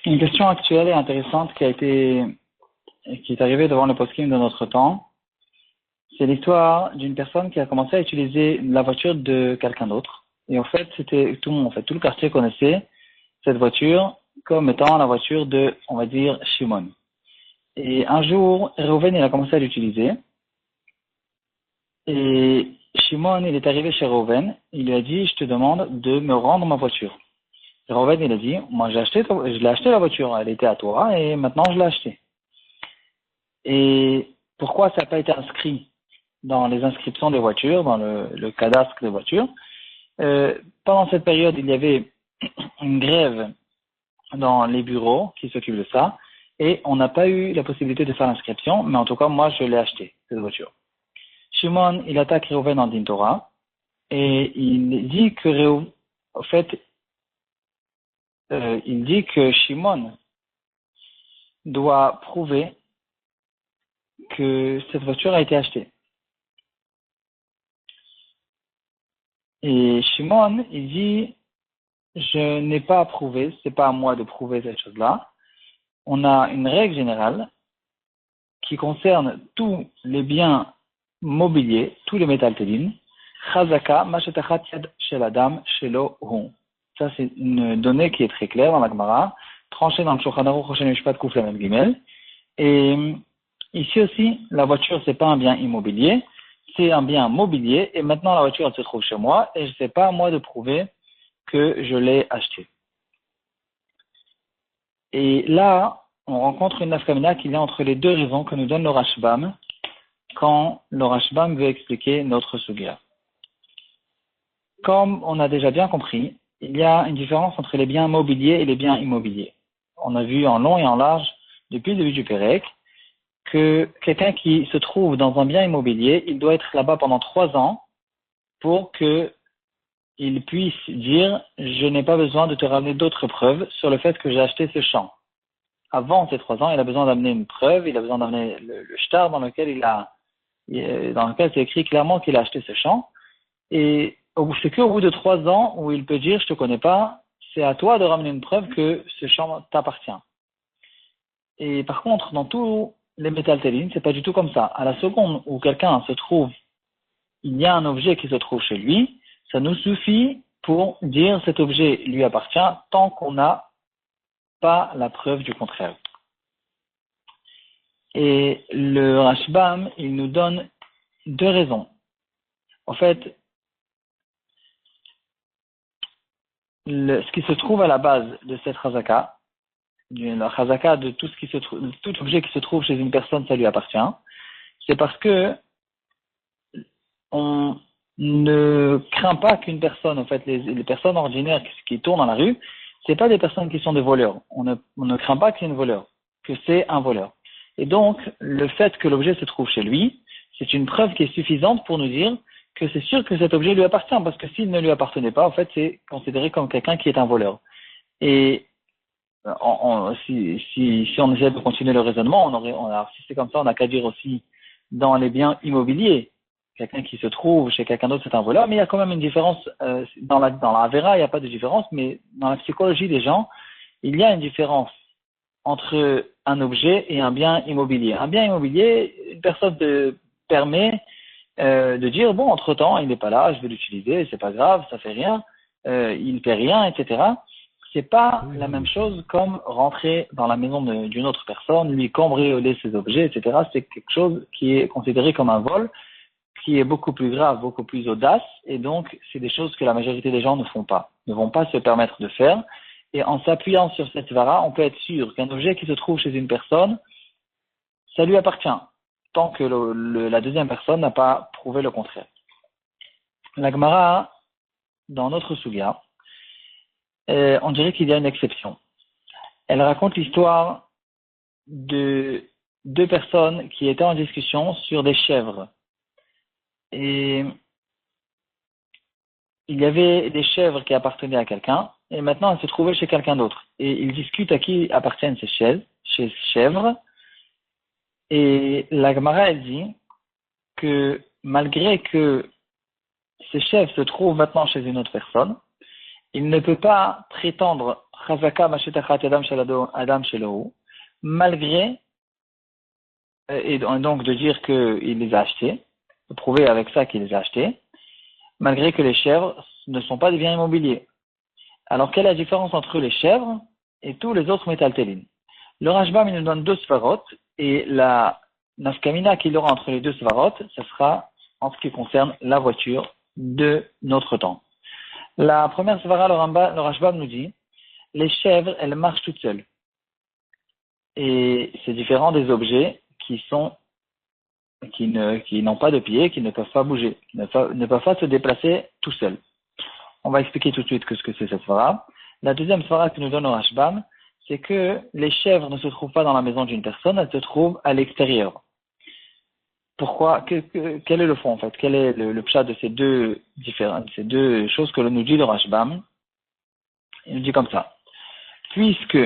Une question actuelle et intéressante qui est arrivée devant le poskim de notre temps, c'est l'histoire d'une personne qui a commencé à utiliser la voiture de quelqu'un d'autre. Et en fait, tout le quartier connaissait cette voiture comme étant la voiture de, on va dire, Shimon. Et un jour, Reuven, il a commencé à l'utiliser. Et Shimon, il est arrivé chez Reuven, il lui a dit, je te demande de me rendre ma voiture. Et Reuven, il a dit, moi je l'ai acheté la voiture, elle était à toi et maintenant je l'ai achetée. Et pourquoi ça n'a pas été inscrit dans les inscriptions des voitures, dans le cadastre des voitures? Pendant cette période, il y avait une grève dans les bureaux qui s'occupent de ça, et on n'a pas eu la possibilité de faire l'inscription, mais en tout cas, moi, je l'ai acheté, cette voiture. Shimon, il attaque Reuven en Din Torah, et il dit que il dit que Shimon doit prouver que cette voiture a été achetée. Et Shimon, il dit, je n'ai pas à prouver, c'est pas à moi de prouver cette chose-là. On a une règle générale qui concerne tous les biens mobiliers, tous les métaltélines. Chazaka, machetachat yad shel adam shelo hu. Ça, c'est une donnée qui est très claire dans la Gemara, tranchée dans le Shulchan Aruch Choshen Mishpat Kuf Lamed Gimel. Et ici aussi, la voiture, c'est pas un bien immobilier, c'est un bien mobilier. Et maintenant, la voiture, elle se trouve chez moi, et je sais pas à moi de prouver que je l'ai achetée. Et là, on rencontre une nafkamina qui vient entre les deux raisons que nous donne le Rashbam quand le Rashbam veut expliquer notre sugira. Comme on a déjà bien compris, il y a une différence entre les biens mobiliers et les biens immobiliers. On a vu en long et en large, depuis le début du Pérec, que quelqu'un qui se trouve dans un bien immobilier, il doit être là-bas pendant 3 ans pour qu'il puisse dire « je n'ai pas besoin de te ramener d'autres preuves sur le fait que j'ai acheté ce champ ». Avant ces 3 ans, il a besoin d'amener une preuve, il a besoin d'amener le shtar dans lequel c'est écrit clairement qu'il a acheté ce champ. Et c'est qu'au bout de 3 ans où il peut dire, je te connais pas, c'est à toi de ramener une preuve que ce champ t'appartient. Et par contre, dans tous les métaltélines, c'est pas du tout comme ça. À la seconde où quelqu'un se trouve, il y a un objet qui se trouve chez lui, ça nous suffit pour dire cet objet lui appartient tant qu'on n'a pas la preuve du contraire. Et le Rashbam, il nous donne 2 raisons. En fait, ce qui se trouve à la base de cette chazaka, la chazaka de tout objet qui se trouve chez une personne, ça lui appartient, c'est parce que on ne craint pas qu'une personne, en fait, les personnes ordinaires qui tournent dans la rue, c'est pas des personnes qui sont des voleurs. On ne craint pas que c'est une voleur, que c'est un voleur. Et donc, le fait que l'objet se trouve chez lui, c'est une preuve qui est suffisante pour nous dire que c'est sûr que cet objet lui appartient, parce que s'il ne lui appartenait pas, en fait, c'est considéré comme quelqu'un qui est un voleur. Et si on essaie de continuer le raisonnement, si c'est comme ça, on n'a qu'à dire aussi dans les biens immobiliers. Quelqu'un qui se trouve chez quelqu'un d'autre, c'est un voleur, mais il y a quand même une différence, dans la Avera, il n'y a pas de différence, mais dans la psychologie des gens, il y a une différence entre un objet et un bien immobilier. Un bien immobilier, une personne te permet de dire, bon, entre-temps, il n'est pas là, je vais l'utiliser, c'est pas grave, ça fait rien, il paie rien, etc. C'est pas la même chose comme rentrer dans la maison d'une autre personne, lui cambrioler ses objets, etc. C'est quelque chose qui est considéré comme un vol, qui est beaucoup plus grave, beaucoup plus audace, et donc c'est des choses que la majorité des gens ne font pas, ne vont pas se permettre de faire. Et en s'appuyant sur cette vara, on peut être sûr qu'un objet qui se trouve chez une personne, ça lui appartient, tant que la deuxième personne n'a pas prouvé le contraire. La Gemara, dans notre Suga, on dirait qu'il y a une exception. Elle raconte l'histoire de 2 personnes qui étaient en discussion sur des chèvres. Et il y avait des chèvres qui appartenaient à quelqu'un, et maintenant elles se trouvaient chez quelqu'un d'autre. Et ils discutent à qui appartiennent ces chèvres. Et la Gemara, elle dit que malgré que ces chèvres se trouvent maintenant chez une autre personne, il ne peut pas prétendre Chazaka Mashetachat Adam Shelohu, malgré, et donc de dire qu'il les a achetés, de prouver avec ça qu'il les a achetés, malgré que les chèvres ne sont pas des biens immobiliers. Alors, quelle est la différence entre les chèvres et tous les autres métaltélines? Le Rashbam, il nous donne deux svarot, et la nafkamina qu'il aura entre les deux svarot, ce sera en ce qui concerne la voiture de notre temps. La première svara, le Rashbam nous dit, les chèvres, elles marchent toutes seules. Et c'est différent des objets qui n'ont pas de pieds, qui ne peuvent pas bouger, qui ne peuvent pas se déplacer tout seuls. On va expliquer tout de suite ce que c'est cette svara. La deuxième svara que nous donne le Rashbam, c'est que les chèvres ne se trouvent pas dans la maison d'une personne, elles se trouvent à l'extérieur. Pourquoi? Quel est le fond en fait? Quel est le pshat de ces deux choses que nous dit le Rashbam? Il nous dit comme ça. Puisque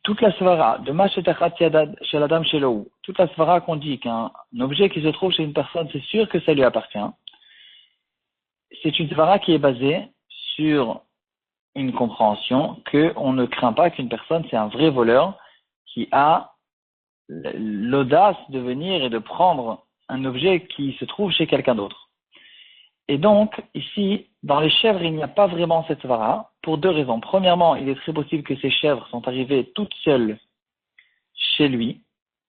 toute la svara de Mashetachat Shel Adam Shelohu, toute la svara qu'on dit qu'un objet qui se trouve chez une personne, c'est sûr que ça lui appartient. C'est une svara qui est basée sur une compréhension qu'on ne craint pas qu'une personne, c'est un vrai voleur qui a l'audace de venir et de prendre un objet qui se trouve chez quelqu'un d'autre. Et donc, ici, dans les chèvres, il n'y a pas vraiment cette svara, pour deux raisons. Premièrement, il est très possible que ces chèvres sont arrivées toutes seules chez lui,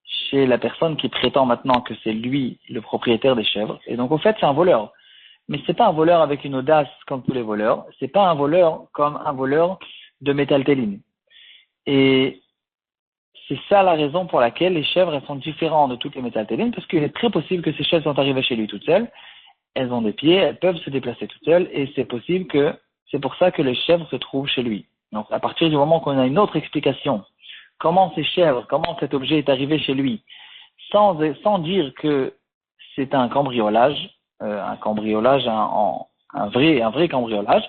chez la personne qui prétend maintenant que c'est lui le propriétaire des chèvres. Et donc, au fait, c'est un voleur. Mais c'est pas un voleur avec une audace comme tous les voleurs. C'est pas un voleur comme un voleur de métaltéline. Et c'est ça la raison pour laquelle les chèvres, elles sont différentes de toutes les métaltélines, parce qu'il est très possible que ces chèvres sont arrivées chez lui toutes seules. Elles ont des pieds, elles peuvent se déplacer toutes seules, et c'est possible que c'est pour ça que les chèvres se trouvent chez lui. Donc, à partir du moment qu'on a une autre explication, comment ces chèvres, comment cet objet est arrivé chez lui, sans dire que c'est un cambriolage, un vrai cambriolage,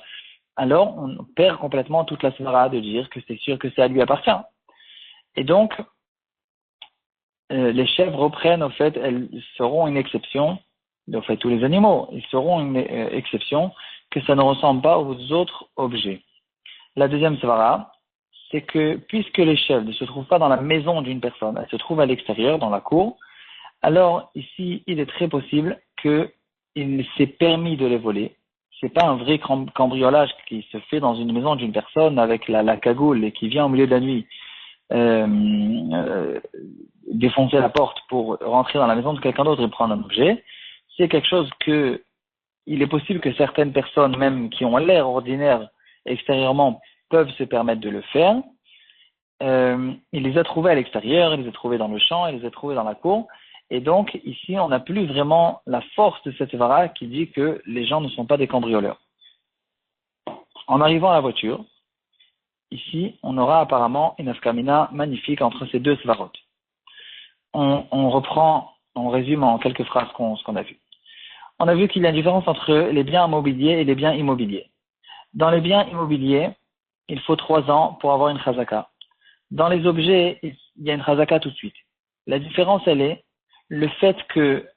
alors on perd complètement toute la svara de dire que c'est sûr que ça lui appartient. Et donc, les chèvres reprennent, au fait, elles seront une exception, au fait, tous les animaux, ils seront une exception, que ça ne ressemble pas aux autres objets. La deuxième svara, c'est que puisque les chèvres ne se trouvent pas dans la maison d'une personne, elles se trouvent à l'extérieur, dans la cour, alors ici, il est très possible qu'il s'est permis de les voler. C'est pas un vrai cambriolage qui se fait dans une maison d'une personne avec la cagoule et qui vient au milieu de la nuit défoncer la porte pour rentrer dans la maison de quelqu'un d'autre et prendre un objet. C'est quelque chose que il est possible que certaines personnes, même qui ont l'air ordinaires extérieurement, peuvent se permettre de le faire. Il les a trouvés à l'extérieur, il les a trouvés dans le champ, il les a trouvés dans la cour. Et donc, ici, on n'a plus vraiment la force de cette vara qui dit que les gens ne sont pas des cambrioleurs. En arrivant à la voiture, ici, on aura apparemment une afkamina magnifique entre ces deux svarot. On résume en quelques phrases ce qu'on a vu. On a vu qu'il y a une différence entre les biens mobiliers et les biens immobiliers. Dans les biens immobiliers, il faut 3 ans pour avoir une chazaka. Dans les objets, il y a une chazaka tout de suite. La différence, elle est le fait que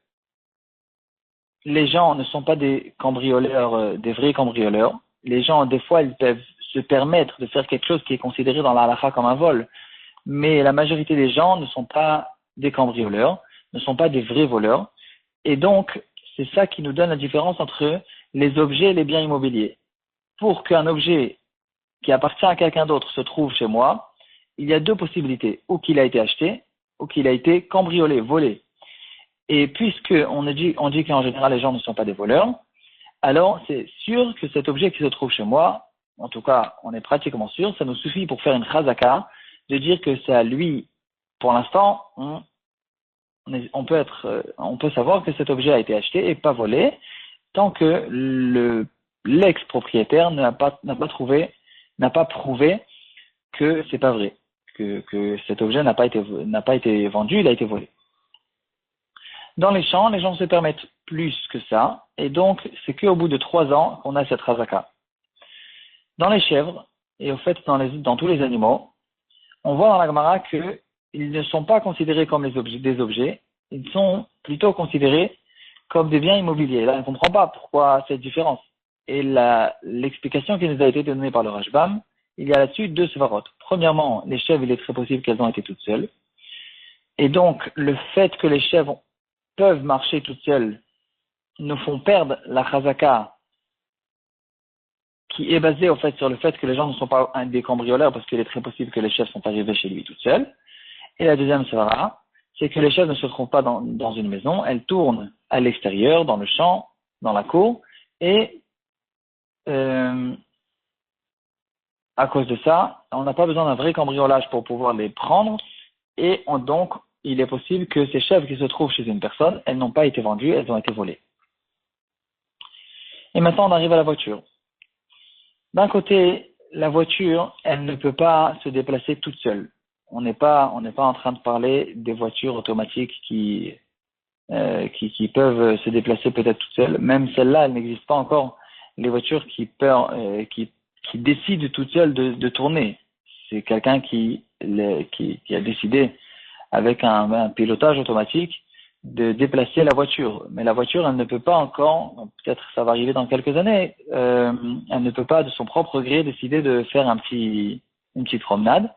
les gens ne sont pas des cambrioleurs, des vrais cambrioleurs. Les gens, des fois, ils peuvent se permettre de faire quelque chose qui est considéré dans la halakha comme un vol. Mais la majorité des gens ne sont pas des cambrioleurs, ne sont pas des vrais voleurs. Et donc, c'est ça qui nous donne la différence entre les objets et les biens immobiliers. Pour qu'un objet qui appartient à quelqu'un d'autre se trouve chez moi, il y a 2 possibilités. Ou qu'il a été acheté, ou qu'il a été cambriolé, volé. Et puisque on dit qu'en général les gens ne sont pas des voleurs, alors c'est sûr que cet objet qui se trouve chez moi, en tout cas on est pratiquement sûr, ça nous suffit pour faire une chazaka, de dire que c'est à lui, pour l'instant, on peut savoir que cet objet a été acheté et pas volé, tant que l'ex-propriétaire n'a pas prouvé que c'est pas vrai, que cet objet n'a pas été vendu, il a été volé. Dans les champs, les gens se permettent plus que ça, et donc c'est qu'au bout de 3 ans qu'on a cette razaka. Dans les chèvres, et au fait dans tous les animaux, on voit dans la Gemara qu'ils ne sont pas considérés comme des objets, ils sont plutôt considérés comme des biens immobiliers. Là, on ne comprend pas pourquoi cette différence. et l'explication qui nous a été donnée par le Rashbam, il y a là-dessus deux svarot. Premièrement, les chèvres, il est très possible qu'elles ont été toutes seules. Et donc, le fait que les chèvres peuvent marcher toutes seules nous font perdre la chazaka qui est basée au fait sur le fait que les gens ne sont pas des cambrioleurs parce qu'il est très possible que les chèvres sont arrivés chez lui toutes seules. Et la deuxième svara, c'est que les chèvres ne se trouvent pas dans une maison, elles tournent à l'extérieur, dans le champ, dans la cour, et à cause de ça, on n'a pas besoin d'un vrai cambriolage pour pouvoir les prendre, et donc, il est possible que ces chèvres qui se trouvent chez une personne, elles n'ont pas été vendues, elles ont été volées. Et maintenant, on arrive à la voiture. D'un côté, la voiture, elle ne peut pas se déplacer toute seule. On n'est pas en train de parler des voitures automatiques qui peuvent se déplacer peut-être toutes seules. Même celles-là, elles n'existent pas encore. Les voitures qui décident toutes seules de tourner. C'est quelqu'un qui a décidé avec un pilotage automatique de déplacer la voiture. Mais la voiture, elle ne peut pas encore, peut-être ça va arriver dans quelques années, elle ne peut pas de son propre gré décider de faire une petite promenade.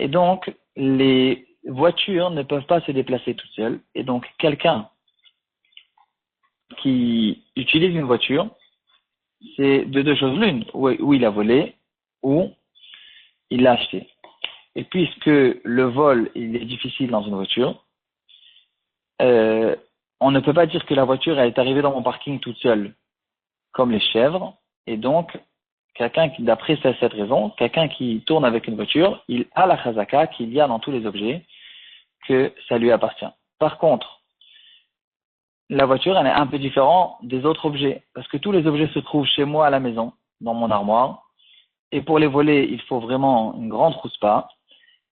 Et donc, les voitures ne peuvent pas se déplacer toutes seules. Et donc, quelqu'un qui utilise une voiture, c'est de deux choses l'une, ou il a volé, ou il l'a acheté. Et puisque le vol, il est difficile dans une voiture, on ne peut pas dire que la voiture elle est arrivée dans mon parking toute seule, comme les chèvres. Et donc, quelqu'un qui, d'après cette raison, quelqu'un qui tourne avec une voiture, il a la chazaka qu'il y a dans tous les objets, que ça lui appartient. Par contre, la voiture, elle est un peu différente des autres objets, parce que tous les objets se trouvent chez moi à la maison, dans mon armoire, et pour les voler, il faut vraiment une grande rousse-pas,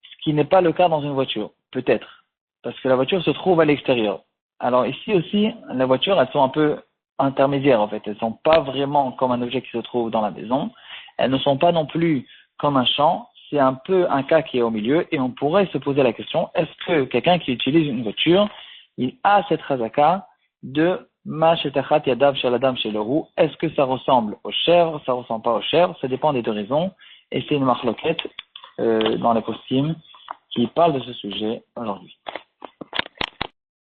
ce qui n'est pas le cas dans une voiture, peut-être, parce que la voiture se trouve à l'extérieur. Alors ici aussi, les voitures, elles sont un peu intermédiaires en fait, elles ne sont pas vraiment comme un objet qui se trouve dans la maison, elles ne sont pas non plus comme un champ, c'est un peu un cas qui est au milieu, et on pourrait se poser la question, est-ce que quelqu'un qui utilise une voiture, il a cette chazaka de ma shetachat yadav shaladam chez le roux, est-ce que ça ressemble aux chèvres, ça ressemble pas aux chèvres, ça dépend des deux raisons, et c'est une marloquette dans les costumes qui parle de ce sujet aujourd'hui.